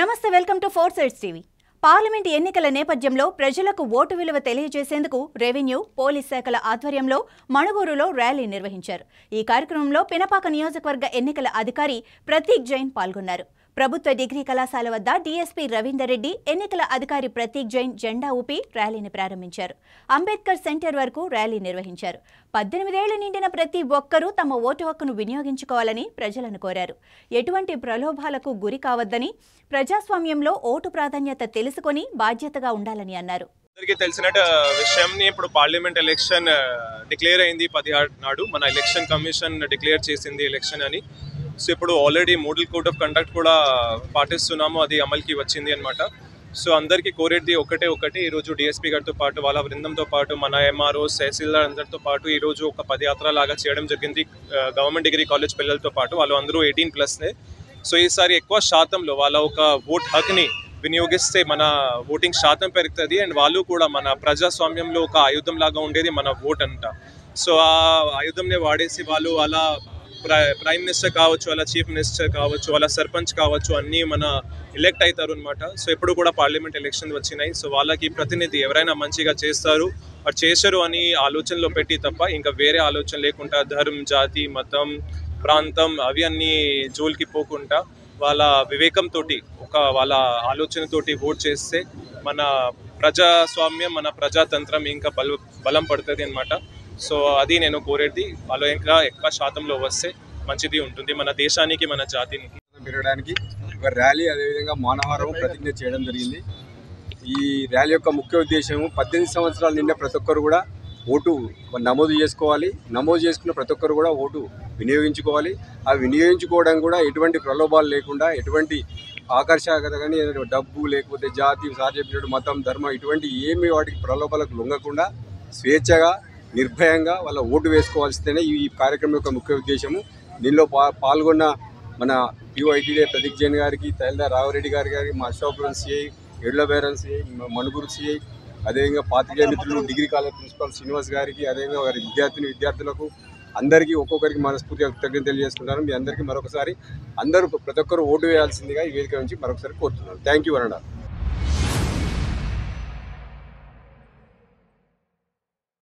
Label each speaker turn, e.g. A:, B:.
A: నమస్తే, welcome to 4 sides TV. Parliament ఎన్నికల నేపథ్యంలో ప్రజలకు ఓటు విలువ తెలియజేసేందుకు రెవెన్యూ, పోలీస్ శాఖల ఆధ్వర్యంలో మణుగూరులో ర్యాలీ నిర్వహించారు. ఈ కార్యక్రమంలో పినపాక నియోజకవర్గ ఎన్నికల అధికారి ప్రతీక్ జైన్ పాల్గొన్నారు. ప్రభుత్వ డిగ్రీ కళాశాల వద్ద డీఎస్పీ రవీందర్ రెడ్డి, ఎన్నికల అధికారి ప్రతీక్ జైన్ జెండా ఊపి ర్యాలీని ప్రారంభించారు. అంబేద్కర్ సెంటర్ వరకు ర్యాలీ నిర్వహించారు. 18 ఏళ్లు నిండిన ప్రతి ఒక్కరూ తమ ఓటు హక్కును వినియోగించుకోవాలని ప్రజలను కోరారు. ఎటువంటి ప్రలోభాలకు గురి కావద్దని, ప్రజాస్వామ్యంలో ఓటు ప్రాధాన్యత తెలుసుకొని బాధ్యతగా ఉండాలని అన్నారు.
B: అందరికీ తెలిసిన విషయంని ఇప్పుడు పార్లమెంట్ ఎలక్షన్ డిక్లేర్ అయింది 16 నాడు. మన ఎలక్షన్ కమిషన్ డిక్లేర్ చేసింది ఎలక్షన్ అని. సో ఇప్పుడు already model code of conduct కూడా పాటిస్తున్నాము, అది అమలుకి వచ్చింది అనమాట. సో అందరికీ కోరేది ఒకటి ఈరోజు డిఎస్పీ గారితో పాటు వాళ్ళ బృందంతో పాటు మన ఎంఆర్ఓ, తహసీల్దార్ అందరితో పాటు ఈరోజు ఒక పదయాత్ర లాగా చేయడం జరిగింది. గవర్నమెంట్ డిగ్రీ కాలేజ్ పిల్లలతో పాటు వాళ్ళు అందరూ 18+. సో ఈసారి ఎక్కువ శాతంలో వాళ్ళ ఒక ఓట్ హక్ని వినియోగిస్తే మన ఓటింగ్ శాతం పెరుగుతుంది. అండ్ వాళ్ళు కూడా మన ప్రజాస్వామ్యంలో ఒక ఆయుధం లాగా ఉండేది మన ఓట్ అంట. సో ఆ ఆయుధంని వాడేసి వాళ్ళు అలా ప్రైమ్ మినిస్టర్ కావచ్చు, అలా చీఫ్ మినిస్టర్ కావచ్చు, అలా సర్పంచ్ కావచ్చు, అన్నీ మన ఎలెక్ట్ అవుతారు అనమాట. సో ఎప్పుడు కూడా పార్లమెంట్ ఎలక్షన్ వచ్చినాయి. సో వాళ్ళకి ప్రతినిధి ఎవరైనా మంచిగా చేస్తారు అది చేశారు అని ఆలోచనలో పెట్టి తప్ప ఇంకా వేరే ఆలోచన లేకుండా ధర్మం, జాతి, మతం, ప్రాంతం అవి అన్నీ జోలికి పోకుండా వాళ్ళ వివేకంతో వాళ్ళ ఆలోచనతోటి ఓట్ చేస్తే మన ప్రజాస్వామ్యం, మన ప్రజాతంత్రం ఇంకా బలం పడుతుంది అనమాట. సో అది నేను కోరేది. వాళ్ళు ఇంకా ఎక్కువ శాతంలో వస్తే మంచిది ఉంటుంది మన దేశానికి, మన జాతిని
C: పెరగడానికి. ఒక ర్యాలీ అదేవిధంగా మానవహారం ప్రతిజ్ఞ చేయడం జరిగింది. ఈ ర్యాలీ యొక్క ముఖ్య ఉద్దేశము 18 సంవత్సరాలు నిండా ప్రతి ఒక్కరు కూడా ఓటు నమోదు చేసుకోవాలి. నమోదు చేసుకున్న ప్రతి ఒక్కరు కూడా ఓటు వినియోగించుకోవాలి. ఆ వినియోగించుకోవడం కూడా ఎటువంటి ప్రలోభాలు లేకుండా, ఎటువంటి ఆకర్షక కానీ డబ్బు లేకపోతే జాతి, సార్ చెప్పినట్టు మతం, ధర్మం ఇటువంటి ఏమి వాటికి ప్రలోభాలకు లొంగకుండా స్వేచ్ఛగా, నిర్భయంగా వాళ్ళ ఓటు వేసుకోవాల్సిందేనే ఈ కార్యక్రమం యొక్క ముఖ్య ఉద్దేశము. దీనిలో పాల్గొన్న మన పిఓఐటీడే ప్రతీక్ జైన్ గారికి, తహసీల్దార్ రాఘవరెడ్డి గారికి, మా అశోక్పురం సిఐ, ఎడ్లబేరం సిఐ, మణుగూరు సిఐ, అదేవిధంగా పాత్రికేయ మిత్రులు, డిగ్రీ కాలేజ్ ప్రిన్సిపాల్ శ్రీనివాస్ గారికి, అదేవిధంగా వారి విద్యార్థులకు అందరికీ ఒక్కొక్కరికి మనస్ఫూర్తిగా కృతజ్ఞతలు తెలియజేసుకుంటాను. మీ అందరికీ మరొకసారి అందరూ ప్రతి ఒక్కరు ఓటు వేయాల్సిందిగా ఈ వేదిక నుంచి మరొకసారి కోరుతున్నాను. థ్యాంక్ యూ అనండి.